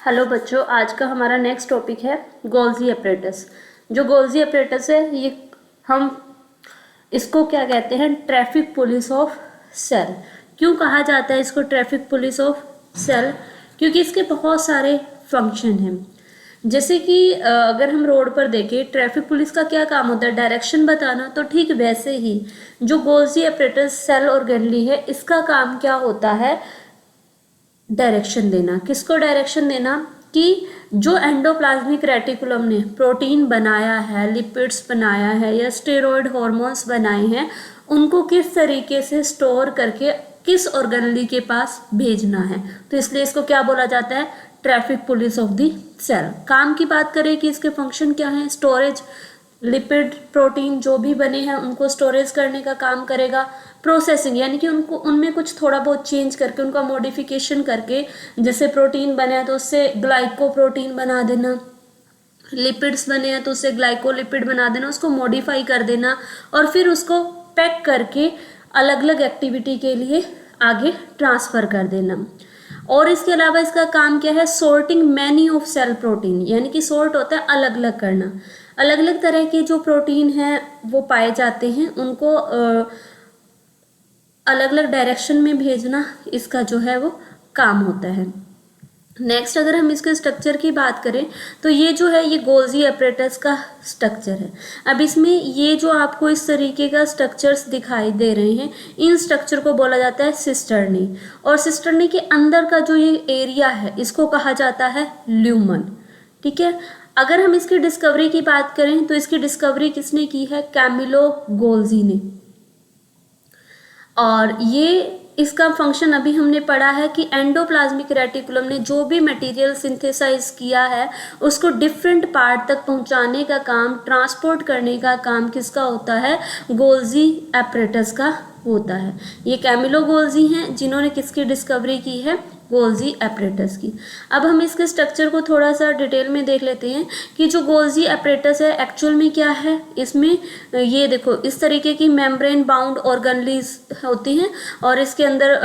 Hello बच्चों, आज का हमारा नेक्स्ट टॉपिक है गोल्जी अपरेटस। जो गोल्जी अपरेटस है ये हम इसको क्या कहते हैं, ट्रैफिक पुलिस ऑफ सेल। क्यों कहा जाता है इसको ट्रैफिक पुलिस ऑफ सेल? क्योंकि इसके बहुत सारे फंक्शन हैं। जैसे कि अगर हम रोड पर देखें, ट्रैफिक पुलिस का क्या काम होता है? डायरेक्शन बताना। तो ठीक वैसे ही जो गोल्जी अपरेटस सेल ऑर्गेनली है, इसका काम क्या होता है? डायरेक्शन देना। किसको डायरेक्शन देना? कि जो एंडोप्लाज्मिक रेटिकुलम ने प्रोटीन बनाया है, लिपिड्स बनाया है या स्टेरॉयड हार्मोन्स बनाए हैं, उनको किस तरीके से स्टोर करके किस ऑर्गेनली के पास भेजना है। तो इसलिए इसको क्या बोला जाता है? Traffic police of the cell. काम की बात करें कि इसके फंक्शन क्या है? स्टोरेज, लिपिड प्रोटीन जो भी बने हैं उनको स्टोरेज करने का काम करेगा। प्रोसेसिंग यानी कि उनको उनमें कुछ थोड़ा बहुत चेंज करके, उनका मॉडिफिकेशन करके, जैसे प्रोटीन बने हैं तो उससे ग्लाइकोप्रोटीन बना देना, लिपिड्स बने हैं तो उससे ग्लाइकोलिपिड बना देना, उसको मॉडिफाई कर देना और फिर उसको पैक करके अलग अलग एक्टिविटी के लिए आगे ट्रांसफ़र कर देना। और इसके अलावा इसका काम क्या है? Sorting many of cell protein, यानी कि सॉर्ट होता है अलग अलग करना। अलग अलग तरह के जो प्रोटीन हैं वो पाए जाते हैं, उनको अलग अलग डायरेक्शन में भेजना इसका जो है वो काम होता है। नेक्स्ट अगर हम इसके स्ट्रक्चर की बात करें तो ये जो है ये गोल्जी अपरेटस का स्ट्रक्चर है। अब इसमें ये जो आपको इस तरीके का स्ट्रक्चर्स दिखाई दे रहे हैं, इन स्ट्रक्चर को बोला जाता है सिस्टर्नी। और सिस्टर्नी के अंदर का जो ये एरिया है इसको कहा जाता है ल्यूमन। ठीक है। अगर हम इसकी डिस्कवरी की बात करें तो इसकी डिस्कवरी किसने की है? कैमिलो गोल्जी ने। और ये इसका फंक्शन अभी हमने पढ़ा है कि एंडोप्लाज्मिक रेटिकुलम ने जो भी मटेरियल सिंथेसाइज किया है उसको डिफरेंट पार्ट तक पहुंचाने का काम, ट्रांसपोर्ट करने का काम किसका होता है? गोल्जी अपरेटस का होता है। ये कैमिलो गोल्जी हैं जिन्होंने किसकी डिस्कवरी की है? गोल्जी अपरेटस की। अब हम इसके स्ट्रक्चर को थोड़ा सा डिटेल में देख लेते हैं कि जो गोल्जी अपरेटस है एक्चुअल में क्या है। इसमें ये देखो इस तरीके की मेम्ब्रेन बाउंड ऑर्गेनलीज होती हैं और इसके अंदर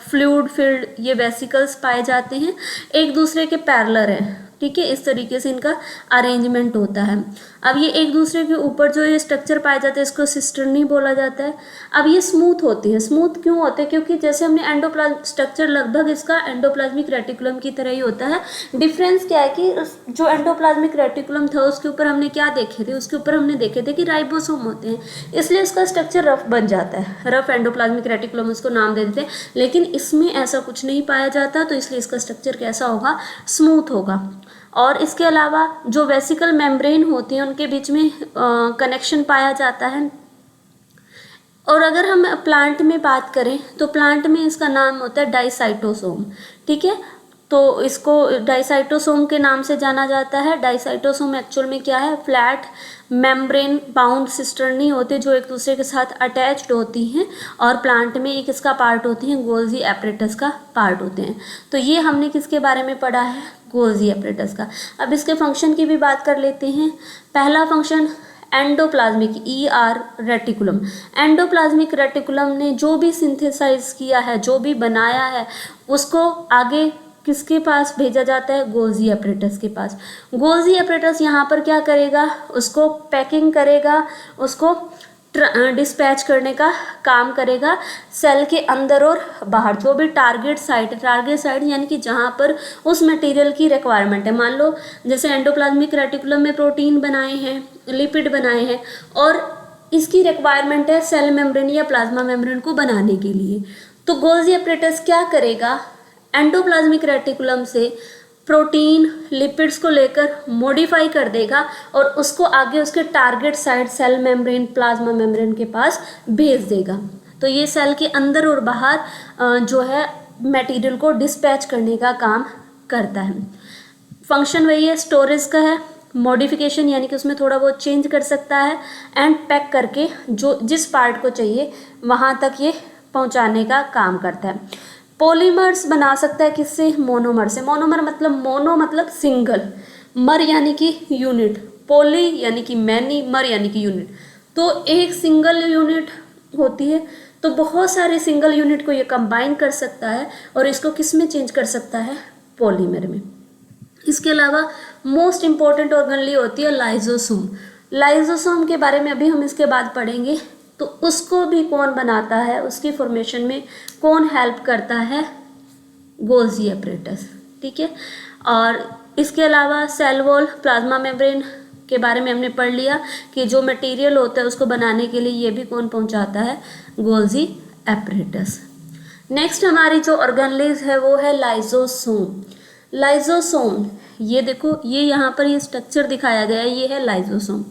फ्लूइड फिल्ड ये वेसिकल्स पाए जाते हैं, एक दूसरे के पैरेलल हैं। ठीक है, इस तरीके से इनका अरेंजमेंट होता है। अब ये एक दूसरे के ऊपर जो ये स्ट्रक्चर पाए जाते हैं इसको सिस्टर्नी बोला जाता है। अब ये स्मूथ होती है। स्मूथ क्यों होते हैं? क्योंकि जैसे हमने एंडोप्लाज्म स्ट्रक्चर लगभग इसका एंडोप्लाज्मिक रेटिकुलम की तरह ही होता है। डिफरेंस क्या है कि जो एंडोप्लाज्मिक रेटिकुलम था उसके ऊपर हमने क्या देखे थे? उसके ऊपर हमने देखे थे कि राइबोसोम होते हैं, इसलिए उसका स्ट्रक्चर रफ बन जाता है। रफ एंडोप्लाज्मिक रेटिकुलम उसको नाम दे देते हैं। लेकिन इसमें ऐसा कुछ नहीं पाया जाता, तो इसलिए इसका स्ट्रक्चर कैसा होगा? स्मूथ होगा। और इसके अलावा जो वेसिकल मेम्ब्रेन होती हैं उनके बीच में कनेक्शन पाया जाता है। और अगर हम प्लांट में बात करें तो प्लांट में इसका नाम होता है डाइसाइटोसोम। ठीक है, तो इसको डाइसाइटोसोम के नाम से जाना जाता है। डाइसाइटोसोम एक्चुअल में क्या है? फ्लैट मेम्ब्रेन बाउंड सिस्टर्नी होते हैं जो एक दूसरे के साथ अटैच्ड होती हैं और प्लांट में एक इसका पार्ट होती हैं, गोल्जी अपरेटस का पार्ट होते हैं। तो ये हमने किसके बारे में पढ़ा है? गोल्जी अपरेटस का। अब इसके फंक्शन की भी बात कर लेते हैं। पहला function endoplasmic reticulum. Endoplasmic reticulum ने जो भी सिंथेसाइज किया है, जो भी बनाया है, उसको आगे किसके पास भेजा जाता है? गोल्जी अपरेटस के पास। गोल्जी अपरेटस यहाँ पर क्या करेगा? उसको पैकिंग करेगा, उसको डिस्पैच करने का काम करेगा सेल के अंदर और बाहर। जो भी टारगेट साइट यानी कि जहाँ पर उस मटेरियल की रिक्वायरमेंट है। मान लो जैसे एंडोप्लाज्मिक रेटिकुलम में प्रोटीन बनाए हैं, लिपिड बनाए हैं और इसकी रिक्वायरमेंट है सेल मेम्ब्रेन या प्लाज्मा मेम्ब्रेन को बनाने के लिए, तो गोल्जी अपरेटस क्या करेगा? एंडोप्लाज्मिक रेटिकुलम से प्रोटीन, लिपिड्स को लेकर मॉडिफाई कर देगा और उसको आगे उसके target site cell membrane, plasma membrane के पास भेज देगा। तो ये सेल के अंदर और बाहर जो है मटेरियल को डिस्पैच करने का काम करता है। फंक्शन वही है, स्टोरेज का है, मॉडिफिकेशन यानी कि उसमें थोड़ा बहुत चेंज कर सकता है, एंड पैक करके जो जिस पार्ट को चाहिए वहाँ तक ये पहुँचाने का काम करता है। पॉलीमर्स बना सकता है किससे? मोनोमर से। मोनोमर मतलब मोनो मतलब सिंगल, मर यानी कि यूनिट, पॉली यानी कि मैनी, मर यानी कि यूनिट। तो एक सिंगल यूनिट होती है तो बहुत सारे सिंगल यूनिट को ये कंबाइन कर सकता है और इसको किस में चेंज कर सकता है? पॉलीमर में। इसके अलावा मोस्ट इम्पॉर्टेंट ऑर्गेनली होती है लाइजोसोम। लाइजोसोम के बारे में अभी हम इसके बाद पढ़ेंगे। तो उसको भी कौन बनाता है, उसकी फॉर्मेशन में कौन हेल्प करता है, गोल्जी एपरेटस, ठीक है। और इसके अलावा सेल वॉल, प्लाज्मा मेम्ब्रेन के बारे में हमने पढ़ लिया कि जो मटेरियल होता है उसको बनाने के लिए ये भी कौन पहुंचाता है, गोल्जी एपरेटस। नेक्स्ट हमारी जो ऑर्गेनलीज है वो है लाइजोसोम। लाइजोसोम, ये देखो, ये यहाँ पर ये स्ट्रक्चर दिखाया गया है, ये है lysosome.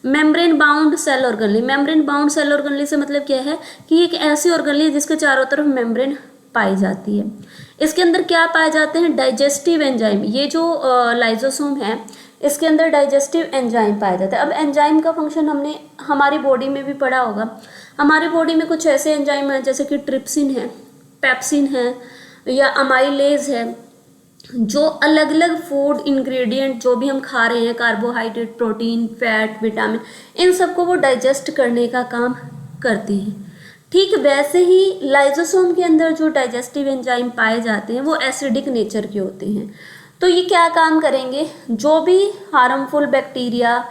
Membrane bound cell organelle. Membrane bound cell organelle से मतलब क्या है कि एक ऐसी ऑर्गेनली है जिसके चारों तरफ मेम्ब्रेन पाई जाती है। इसके अंदर क्या पाए जाते हैं, डाइजेस्टिव एंजाइम। ये जो लाइजोसोम है इसके अंदर डाइजेस्टिव एंजाइम पाया जाता है। अब एंजाइम का फंक्शन हमने हमारी बॉडी में भी पढ़ा होगा। हमारी बॉडी में कुछ ऐसे एंजाइम हैं जैसे कि ट्रिप्सिन है, पेप्सिन है या अमाइलेज है, जो अलग अलग फूड इंग्रेडिएंट जो भी हम खा रहे हैं, कार्बोहाइड्रेट, प्रोटीन, फैट, विटामिन, इन सबको वो डाइजेस्ट करने का काम करती हैं। ठीक वैसे ही लाइजोसोम के अंदर जो डाइजेस्टिव एंजाइम पाए जाते हैं वो एसिडिक नेचर के होते हैं। तो ये क्या काम करेंगे, जो भी हार्मफुल बैक्टीरिया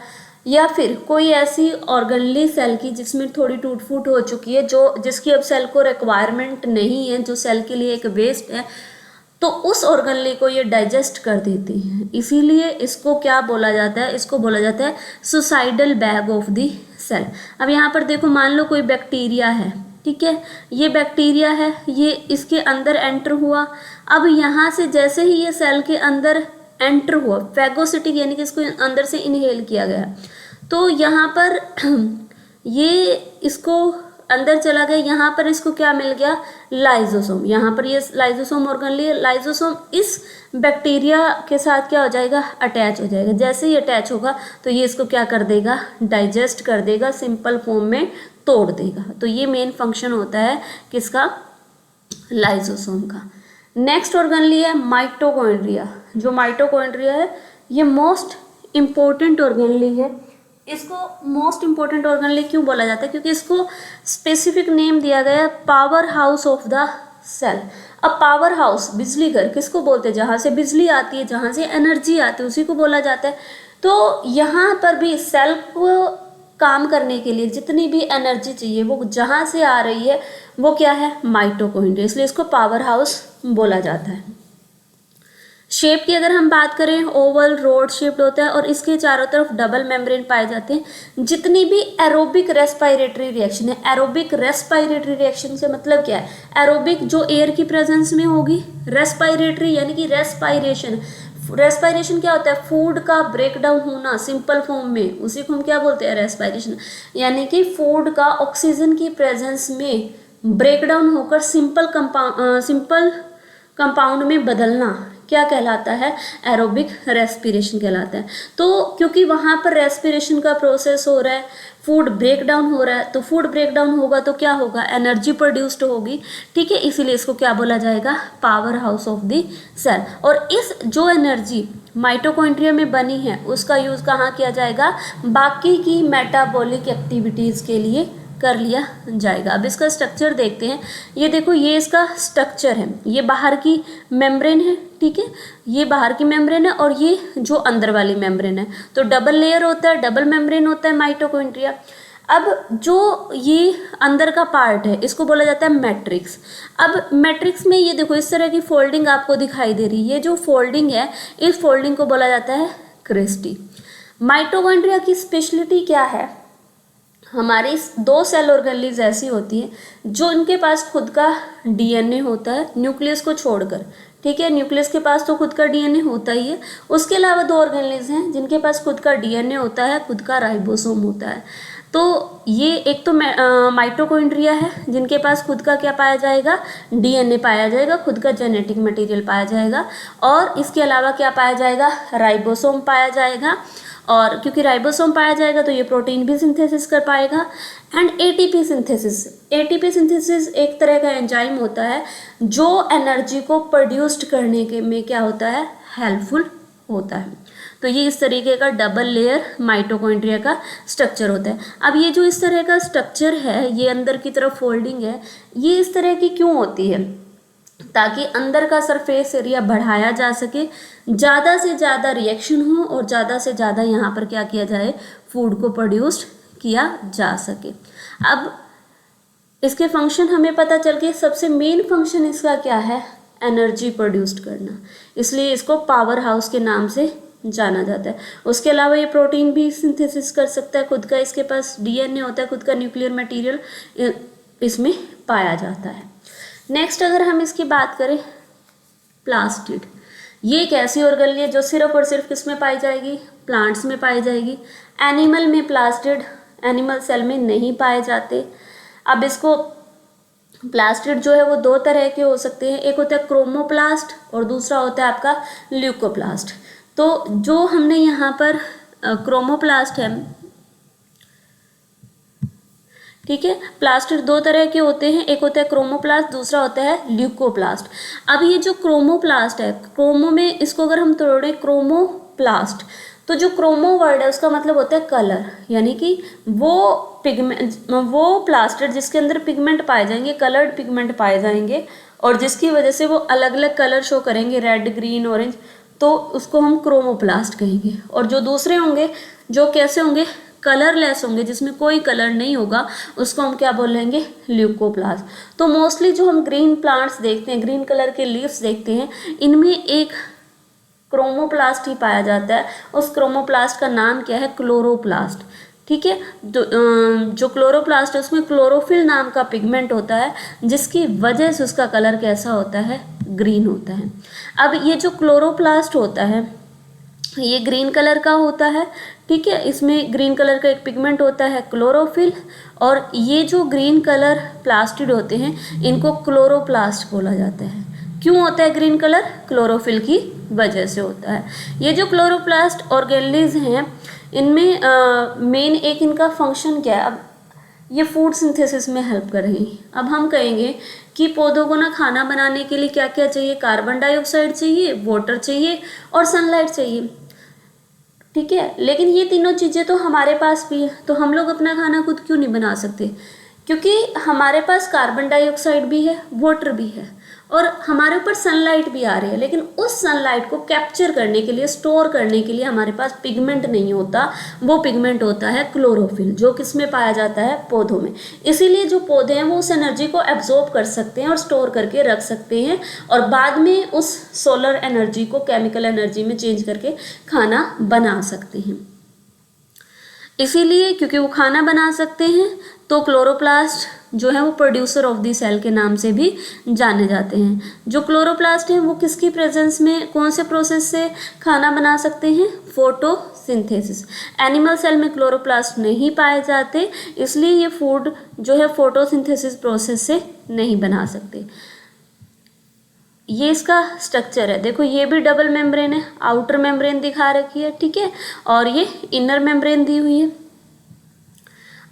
या फिर कोई ऐसी ऑर्गेनली सेल की जिसमें थोड़ी टूट फूट हो चुकी है, जो जिसकी अब सेल को रिक्वायरमेंट नहीं है, जो सेल के लिए एक वेस्ट है, तो उस ऑर्गेनली को ये डाइजेस्ट कर देती है। इसीलिए इसको क्या बोला जाता है, इसको बोला जाता है suicidal bag of the cell. अब यहाँ पर देखो, मान लो कोई बैक्टीरिया है, ठीक है, ये बैक्टीरिया है, ये इसके अंदर एंटर हुआ। अब यहाँ से जैसे ही ये सेल के अंदर एंटर हुआ, फैगोसिटिक यानी कि इसको अंदर से इनहेल किया गया, तो यहाँ पर ये इसको अंदर चला गया, यहाँ पर इसको क्या मिल गया, लाइजोसोम। यहाँ पर ये लाइजोसोम ऑर्गेनली, लाइजोसोम इस बैक्टीरिया के साथ क्या हो जाएगा, अटैच हो जाएगा। जैसे ही अटैच होगा तो ये इसको क्या कर देगा, डाइजेस्ट कर देगा, सिंपल फॉर्म में तोड़ देगा। तो ये मेन फंक्शन होता है किसका, लाइजोसोम का। नेक्स्ट ऑर्गेनली है माइटोकॉन्ड्रिया। जो माइटोकॉन्ड्रिया है ये मोस्ट इम्पोर्टेंट ऑर्गेनली है। इसको मोस्ट इम्पोर्टेंट ऑर्गेनली क्यों बोला जाता है, क्योंकि इसको स्पेसिफिक नेम दिया गया है power house of the cell. अब पावर हाउस, बिजली घर किसको बोलते हैं, जहाँ से बिजली आती है, जहाँ से एनर्जी आती है, उसी को बोला जाता है। तो यहाँ पर भी सेल को काम करने के लिए जितनी भी एनर्जी चाहिए वो जहाँ से आ रही है वो क्या है, माइटोकॉन्ड्रिया, इसलिए इसको पावर हाउस बोला जाता है। शेप की अगर हम बात करें, ओवल रोड शेप्ड होता है और इसके चारों तरफ डबल मेम्ब्रेन पाए जाते हैं। जितनी भी एरोबिक रेस्पिरेटरी रिएक्शन है, एरोबिक रेस्पिरेटरी रिएक्शन से मतलब क्या है, एरोबिक जो एयर की प्रेजेंस में होगी, रेस्पिरेटरी यानी कि रेस्पिरेशन। रेस्पिरेशन क्या होता है, फूड का ब्रेक डाउन होना सिंपल फॉर्म में, उसी को हम क्या बोलते हैं, रेस्पिरेशन। यानी कि फूड का ऑक्सीजन की प्रेजेंस में ब्रेक डाउन होकर सिंपल कंपाउंड में बदलना क्या कहलाता है, एरोबिक रेस्पिरेशन कहलाता है। तो क्योंकि वहाँ पर रेस्पिरेशन का प्रोसेस हो रहा है, फूड ब्रेक डाउन हो रहा है, तो फूड ब्रेक डाउन होगा तो क्या होगा, एनर्जी प्रोड्यूस्ड होगी, ठीक है। इसीलिए इसको क्या बोला जाएगा, power house of the cell. और इस जो एनर्जी माइटोकॉन्ड्रिया में बनी है उसका यूज़ कहाँ किया जाएगा, बाकी की मेटाबॉलिक एक्टिविटीज़ के लिए कर लिया जाएगा। अब इसका स्ट्रक्चर देखते हैं। ये देखो, ये इसका स्ट्रक्चर है, ये बाहर की मेम्ब्रेन है, ठीक है, ये बाहर की मेम्ब्रेन है और ये जो अंदर वाली मेम्ब्रेन है। तो डबल लेयर होता है, डबल मेम्ब्रेन होता है माइटोकॉन्ड्रिया। अब जो ये अंदर का पार्ट है इसको बोला जाता है मैट्रिक्स। अब मैट्रिक्स में ये देखो इस तरह की फोल्डिंग आपको दिखाई दे रही है, ये जो फोल्डिंग है इस फोल्डिंग को बोला जाता है क्रिस्टी। माइटोकॉन्ड्रिया की स्पेशलिटी क्या है, हमारी दो सेल ऑर्गेनलीज ऐसी होती हैं जो इनके पास खुद का डीएनए होता है, न्यूक्लियस को छोड़कर, ठीक है। न्यूक्लियस के पास तो खुद का डीएनए होता ही है, उसके अलावा दो ऑर्गेनलीज हैं जिनके पास खुद का डीएनए होता है, खुद का राइबोसोम होता है। तो ये एक तो माइटोकॉन्ड्रिया है जिनके पास खुद का क्या पाया जाएगा, डीएनए पाया जाएगा, खुद का जेनेटिक मटेरियल पाया जाएगा, और इसके अलावा क्या पाया जाएगा, राइबोसोम पाया जाएगा। और क्योंकि राइबोसोम पाया जाएगा तो ये प्रोटीन भी सिंथेसिस कर पाएगा। And ATP synthesis, ATP synthesis एक तरह का एंजाइम होता है जो एनर्जी को प्रोड्यूस्ड करने के में क्या होता है, हेल्पफुल होता है। तो ये इस तरीके का डबल लेयर माइटोकॉन्ड्रिया का स्ट्रक्चर होता है। अब ये जो इस तरह का स्ट्रक्चर है, ये अंदर की तरफ फोल्डिंग है, ये इस तरह की क्यों होती है, ताकि अंदर का सरफेस एरिया बढ़ाया जा सके, ज़्यादा से ज़्यादा रिएक्शन हो और ज़्यादा से ज़्यादा यहाँ पर क्या किया जाए, फूड को प्रोड्यूस्ड किया जा सके। अब इसके फंक्शन हमें पता चल गए। सबसे मेन फंक्शन इसका क्या है, एनर्जी प्रोड्यूस्ड करना, इसलिए इसको पावर हाउस के नाम से जाना जाता है। उसके अलावा ये प्रोटीन भी सिंथेसिस कर सकता है, खुद का इसके पास डीएनए होता है, खुद का न्यूक्लियर मटेरियल इसमें पाया जाता है। नेक्स्ट अगर हम इसकी बात करें, प्लास्टिड, ये एक ऐसी ऑर्गेनेल है जो सिर्फ और सिर्फ किस में पाई जाएगी, प्लांट्स में पाई जाएगी। एनिमल में प्लास्टिड एनिमल सेल में नहीं पाए जाते। अब इसको प्लास्टिड जो है वो दो तरह के हो सकते हैं, एक होता है क्रोमोप्लास्ट और दूसरा होता है आपका ल्यूकोप्लास्ट। तो जो हमने यहाँ पर क्रोमोप्लास्ट है, ठीक है, प्लास्टिड दो तरह के होते हैं, एक होता है क्रोमोप्लास्ट, दूसरा होता है ल्यूकोप्लास्ट। अब ये जो क्रोमोप्लास्ट है, क्रोमो में इसको अगर हम तोड़े क्रोमोप्लास्ट, तो जो क्रोमो वर्ड है उसका मतलब होता है कलर, यानी कि वो पिगमेंट, वो प्लास्टिड जिसके अंदर पिगमेंट पाए जाएंगे, कलर्ड पिगमेंट पाए जाएंगे और जिसकी वजह से वो अलग अलग कलर शो करेंगे, रेड, ग्रीन, ऑरेंज, तो उसको हम क्रोमोप्लास्ट कहेंगे। और जो दूसरे होंगे जो कैसे होंगे, कलरलेस होंगे, जिसमें कोई कलर नहीं होगा, उसको हम क्या बोलेंगे, ल्यूकोप्लास्ट। तो मोस्टली जो हम ग्रीन प्लांट्स देखते हैं, ग्रीन कलर के लीव्स देखते हैं, इनमें एक क्रोमोप्लास्ट ही पाया जाता है। उस क्रोमोप्लास्ट का नाम क्या है, क्लोरोप्लास्ट। ठीक है, जो क्लोरोप्लास्ट है उसमें क्लोरोफिल नाम का पिगमेंट होता है, जिसकी वजह से उसका कलर कैसा होता है, ग्रीन होता है। अब ये जो क्लोरोप्लास्ट होता है ये ग्रीन कलर का होता है, ठीक है, इसमें ग्रीन कलर का एक पिगमेंट होता है क्लोरोफिल, और ये जो ग्रीन कलर प्लास्टिड होते हैं इनको क्लोरोप्लास्ट बोला जाता है। क्यों होता है ग्रीन कलर, क्लोरोफिल की वजह से होता है। ये जो क्लोरोप्लास्ट ऑर्गेनेल्स हैं इनमें मेन एक इनका फंक्शन क्या है, अब ये फूड सिंथेसिस में हेल्प करेंगे। अब हम कहेंगे कि पौधों को ना खाना बनाने के लिए क्या क्या चाहिए, कार्बन डाइऑक्साइड चाहिए, वाटर चाहिए और सनलाइट चाहिए, ठीक है, लेकिन ये तीनों चीज़ें तो हमारे पास भी है, तो हम लोग अपना खाना खुद क्यों नहीं बना सकते, क्योंकि हमारे पास कार्बन डाइऑक्साइड भी है, वाटर भी है और हमारे ऊपर सनलाइट भी आ रही है, लेकिन उस सनलाइट को कैप्चर करने के लिए, स्टोर करने के लिए हमारे पास पिगमेंट नहीं होता। वो पिगमेंट होता है क्लोरोफिल, जो किस में पाया जाता है, पौधों में। इसीलिए जो पौधे हैं वो उस एनर्जी को एब्जॉर्ब कर सकते हैं और स्टोर करके रख सकते हैं और बाद में उस सोलर एनर्जी को केमिकल एनर्जी में चेंज करके खाना बना सकते हैं। इसीलिए क्योंकि वो खाना बना सकते हैं तो क्लोरोप्लास्ट जो है वो प्रोड्यूसर ऑफ द सेल के नाम से भी जाने जाते हैं। जो क्लोरोप्लास्ट हैं वो किसकी प्रेजेंस में, कौन से प्रोसेस से खाना बना सकते हैं, फोटोसिंथेसिस। एनिमल सेल में क्लोरोप्लास्ट नहीं पाए जाते, इसलिए ये फूड जो है फोटोसिंथेसिस प्रोसेस से नहीं बना सकते। ये इसका स्ट्रक्चर है, देखो ये भी डबल मेम्ब्रेन है, आउटर मेम्ब्रेन दिखा रखी है, ठीक है, और ये इनर मेम्ब्रेन दी हुई है,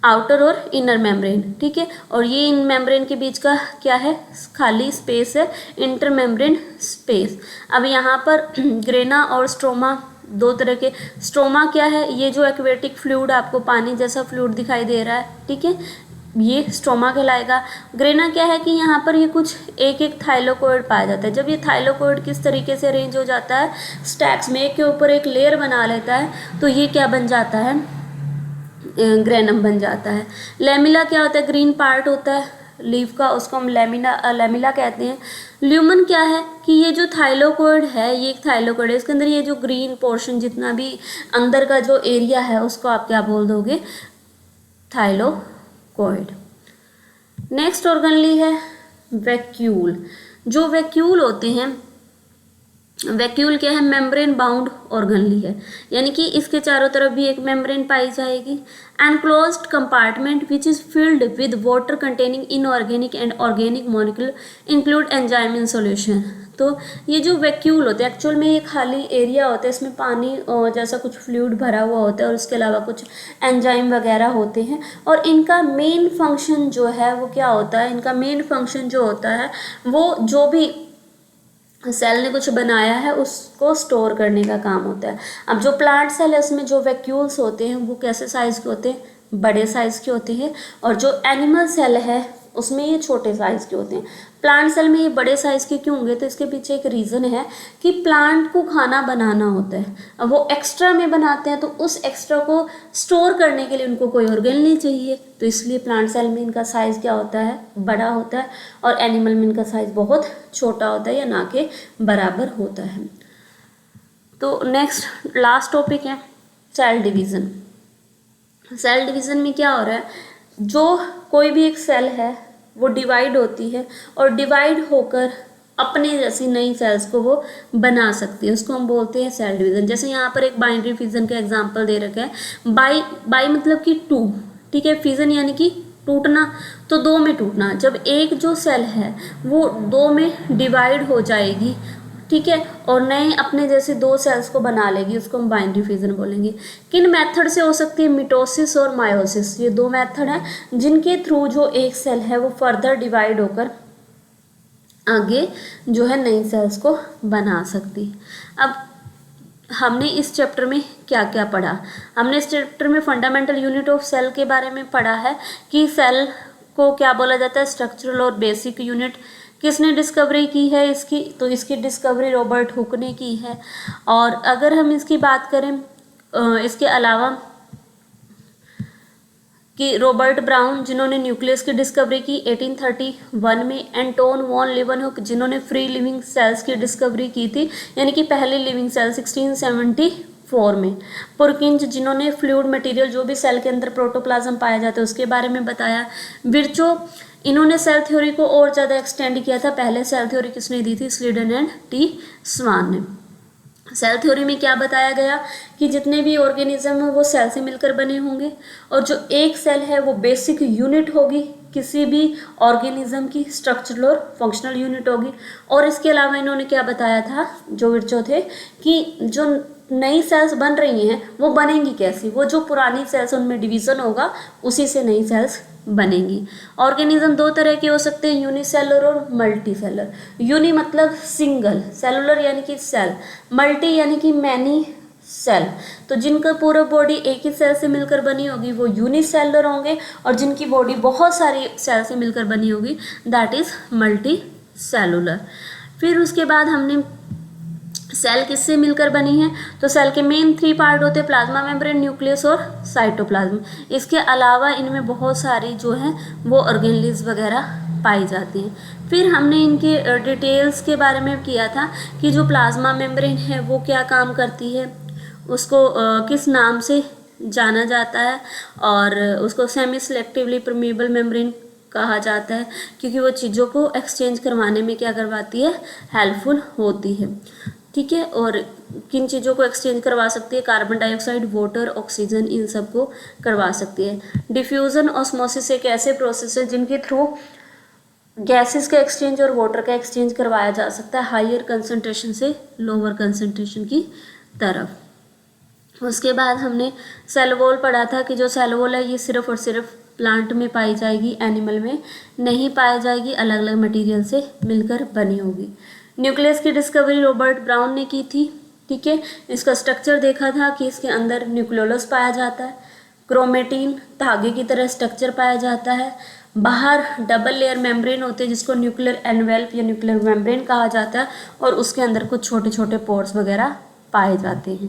आउटर और इनर मेम्ब्रेन, ठीक है, और ये इन मेम्ब्रेन के बीच का क्या है, खाली स्पेस है, इंटर मेम्ब्रेन स्पेस। अब यहाँ पर ग्रेना और स्ट्रोमा दो तरह के, स्ट्रोमा क्या है, ये जो एक्वेटिक फ्लूइड आपको पानी जैसा फ्लूइड दिखाई दे रहा है, ठीक है, ये स्ट्रोमा कहलाएगा। ग्रेना क्या है कि यहाँ पर ये कुछ एक एक थाइलोकोइड पाया जाता है। जब ये थाइलोकोइड किस तरीके से अरेंज हो जाता है, स्टैक्स में एक के ऊपर एक लेयर बना लेता है, तो ये क्या बन जाता है, ग्रेनम बन जाता है। लेमिला क्या होता है, ग्रीन पार्ट होता है लीफ का, उसको हम लेमिला कहते हैं। ल्यूमन क्या है कि ये जो थाइलोकोइड है, ये एक थाइलोकोइड है, इसके अंदर ये जो ग्रीन पोर्शन जितना भी अंदर का जो एरिया है उसको आप क्या बोल दोगे, थाइलोकोइड। नेक्स्ट ऑर्गेनेल है वैक्यूल। जो वैक्यूल होते हैं, वैक्यूल क्या है, मेम्ब्रेन बाउंड ऑर्गेनेल है, यानी कि इसके चारों तरफ भी एक मेम्ब्रेन पाई जाएगी। Enclosed compartment which is filled with water containing inorganic and organic molecule include enzyme in solution. तो ये जो वैक्यूल होते हैं एक्चुअल में ये खाली एरिया होता है, इसमें पानी जैसा कुछ फ्लूइड भरा हुआ होता है और उसके अलावा कुछ एंजाइम वगैरह होते हैं, और इनका मेन फंक्शन जो है वो क्या होता है, इनका मेन फंक्शन जो होता है वो जो भी सेल ने कुछ बनाया है उसको स्टोर करने का काम होता है। अब जो प्लांट सेल है उसमें जो वैक्यूल्स होते हैं वो कैसे साइज़ के होते हैं, बड़े साइज़ के होते हैं, और जो एनिमल सेल है उसमें ये छोटे साइज़ के होते हैं। प्लांट सेल में ये बड़े साइज़ के क्यों होंगे, तो इसके पीछे एक रीज़न है कि प्लांट को खाना बनाना होता है। अब वो एक्स्ट्रा में बनाते हैं तो उस एक्स्ट्रा को स्टोर करने के लिए उनको कोई ऑर्गन नहीं चाहिए, तो इसलिए प्लांट सेल में इनका साइज़ क्या होता है, बड़ा होता है, और एनिमल में इनका साइज़ बहुत छोटा होता है या ना के बराबर होता है। तो नेक्स्ट लास्ट टॉपिक है सेल डिवीज़न। सेल डिवीज़न में क्या हो रहा है, जो कोई भी एक सेल है वो डिवाइड होती है और डिवाइड होकर अपने जैसी नई सेल्स को वो बना सकती है, उसको हम बोलते हैं सेल डिवीज़न। जैसे यहाँ पर एक बाइनरी फिजन का एग्जांपल दे रखा है। बाई मतलब कि टू, ठीक है, फिजन यानी कि टूटना, तो दो में टूटना। जब एक जो सेल है वो दो में डिवाइड हो जाएगी, ठीक है, और नए अपने जैसे दो सेल्स को बना लेगी, उसको हम बाइनरी फिजन बोलेंगे। किन मेथड से हो सकती है, मिटोसिस और मायोसिस, ये दो मेथड हैं जिनके थ्रू जो एक सेल है वो फर्दर डिवाइड होकर आगे जो है नई सेल्स को बना सकती है। अब हमने इस चैप्टर में क्या क्या पढ़ा, हमने इस चैप्टर में फंडामेंटल यूनिट ऑफ सेल के बारे में पढ़ा है कि सेल को क्या बोला जाता है, स्ट्रक्चरल और बेसिक यूनिट। किसने डिस्कवरी की है इसकी, तो इसकी डिस्कवरी रॉबर्ट हुक ने की है। और अगर हम इसकी बात करें इसके अलावा कि रॉबर्ट ब्राउन जिन्होंने न्यूक्लियस की डिस्कवरी की 1831 में, एंटोन वॉन लीवनहुक जिन्होंने फ्री लिविंग सेल्स की डिस्कवरी की थी, यानी कि पहली लिविंग सेल 1674 में, पुरकिंज जिन्होंने फ्लूइड मटेरियल जो भी सेल के अंदर प्रोटोप्लाज्म पाया जाता है उसके बारे में बताया, विर्चो इन्होंने सेल थ्योरी को और ज़्यादा एक्सटेंड किया था। पहले सेल थ्योरी किसने दी थी, स्लीडन एंड टी स्वान ने। सेल थ्योरी में क्या बताया गया कि जितने भी ऑर्गेनिज्म है वो सेल से मिलकर बने होंगे, और जो एक सेल है वो बेसिक यूनिट होगी किसी भी ऑर्गेनिज्म की, स्ट्रक्चरल और फंक्शनल यूनिट होगी। और इसके अलावा इन्होंने क्या बताया था, जो विर्चो थे, कि जो नई सेल्स बन रही हैं वो बनेंगी कैसी, वो जो पुरानी सेल्स उनमें डिवीज़न होगा उसी से नई सेल्स बनेंगी। ऑर्गेनिज्म दो तरह के हो सकते हैं, यूनिसेलुलर और मल्टी सेलर। यूनि मतलब सिंगल, सेलुलर यानी कि सेल, मल्टी यानी कि मैनी सेल। तो जिनका पूरा बॉडी एक ही सेल से मिलकर बनी होगी वो यूनिसेलुलर होंगे, और जिनकी बॉडी बहुत सारी सेल से मिलकर बनी होगी दैट इज मल्टी सेलुलर। फिर उसके बाद हमने सेल किससे मिलकर बनी है, तो सेल के मेन 3 पार्ट होते हैं, प्लाज्मा मेम्ब्रेन, न्यूक्लियस और साइटोप्लाज्म। इसके अलावा इनमें बहुत सारी जो है वो ऑर्गेनेल्स वगैरह पाई जाती हैं। फिर हमने इनके डिटेल्स के बारे में किया था कि जो प्लाज्मा मेम्ब्रेन है वो क्या काम करती है, उसको किस नाम से जाना जाता है, और उसको सेमी सिलेक्टिवली परमेबल मेम्ब्रेन कहा जाता है, क्योंकि वो चीज़ों को एक्सचेंज करवाने में क्या करवाती है, हेल्पफुल होती है, ठीक है। और किन चीज़ों को एक्सचेंज करवा सकती है, कार्बन डाइऑक्साइड, वाटर, ऑक्सीजन, इन सब को करवा सकती है। डिफ्यूज़न ऑस्मोसिस एक ऐसे प्रोसेस है जिनके थ्रू गैसेस का एक्सचेंज और वाटर का एक्सचेंज करवाया जा सकता है हायर कंसंट्रेशन से लोअर कंसंट्रेशन की तरफ। उसके बाद हमने सेल वॉल पढ़ा था कि जो सेल वॉल है ये सिर्फ और सिर्फ प्लांट में पाई जाएगी, एनिमल में नहीं पाई जाएगी, अलग अलग मटेरियल से मिलकर बनी होगी। न्यूक्लियस की डिस्कवरी रॉबर्ट ब्राउन ने की थी, ठीक है। इसका स्ट्रक्चर देखा था कि इसके अंदर न्यूक्लियोलस पाया जाता है, क्रोमेटिन धागे की तरह स्ट्रक्चर पाया जाता है, बाहर डबल लेयर मेम्ब्रेन होते हैं जिसको न्यूक्लियर एनवेल्प या न्यूक्लियर मेम्ब्रेन कहा जाता है, और उसके अंदर कुछ छोटे छोटे पोर्स वगैरह पाए जाते हैं।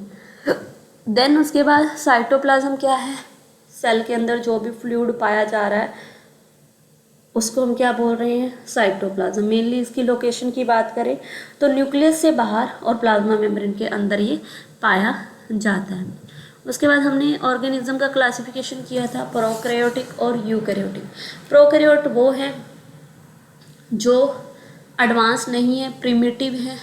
देन उसके बाद साइटोप्लाज्म क्या है, सेल के अंदर जो भी फ्लूइड पाया जा रहा है उसको हम क्या बोल रहे हैं, साइटोप्लाज्म। मेनली इसकी लोकेशन की बात करें तो न्यूक्लियस से बाहर और प्लाज्मा मेम्ब्रेन के अंदर ये पाया जाता है। उसके बाद हमने ऑर्गेनिज्म का क्लासिफिकेशन किया था, प्रोकैरियोटिक और यूकैरियोटिक। प्रोकैरियोट वो है जो एडवांस नहीं है, प्रिमिटिव है।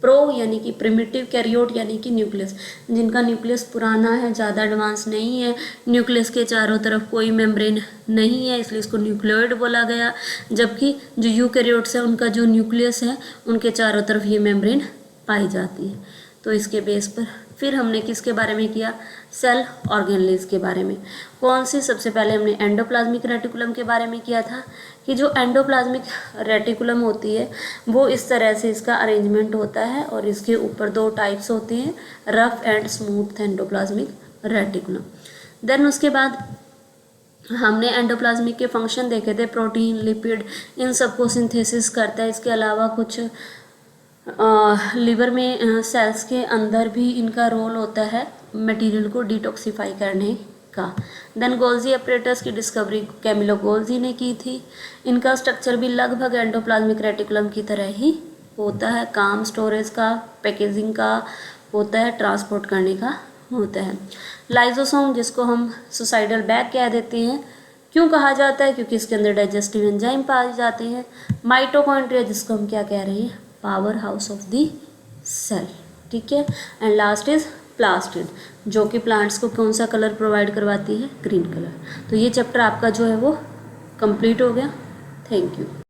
प्रो यानी कि प्रिमिटिव, कैरियोट यानी कि न्यूक्लियस, जिनका न्यूक्लियस पुराना है, ज़्यादा एडवांस नहीं है, न्यूक्लियस के चारों तरफ कोई मेम्ब्रेन नहीं है, इसलिए इसको न्यूक्लियोइड बोला गया। जबकि जो यूकैरियोट्स है उनका जो न्यूक्लियस है उनके चारों तरफ ये मेम्ब्रेन पाई जाती है। तो इसके बेस पर फिर हमने किसके बारे में किया, सेल ऑर्गेनेल्स के बारे में। कौन सी, सबसे पहले हमने एंडोप्लाज्मिक रेटिकुलम के बारे में किया था कि जो एंडोप्लाज्मिक रेटिकुलम होती है वो इस तरह से इसका अरेंजमेंट होता है, और इसके ऊपर 2 टाइप्स होती हैं, rough and smooth endoplasmic reticulum. Then उसके बाद हमने एंडोप्लाज्मिक के फंक्शन देखे थे, प्रोटीन, लिपिड, इन सबको सिंथेसिस करता है। इसके अलावा कुछ लिवर में सेल्स के अंदर भी इनका रोल होता है मटेरियल को डिटॉक्सिफाई करने का। देन गोल्जी अपरेटस की डिस्कवरी कैमिलो गोल्जी ने की थी। इनका स्ट्रक्चर भी लगभग एंडोप्लाज्मिक रेटिकुलम की तरह ही होता है, काम स्टोरेज का, पैकेजिंग का होता है, ट्रांसपोर्ट करने का होता है। लाइजोसोम जिसको हम सुसाइडल बैग कह देते हैं, क्यों कहा जाता है? क्योंकि इसके अंदर डाइजेस्टिव एंजाइम पाए जाते हैं। माइटोकॉन्ड्रिया जिसको हम क्या कह रहे हैं? Power house of the cell, ठीक है। एंड लास्ट इज प्लास्टिड, जो कि प्लांट्स को कौन सा कलर प्रोवाइड करवाती है? Green colour. तो ये चैप्टर आपका जो है वो कंप्लीट हो गया। Thank you.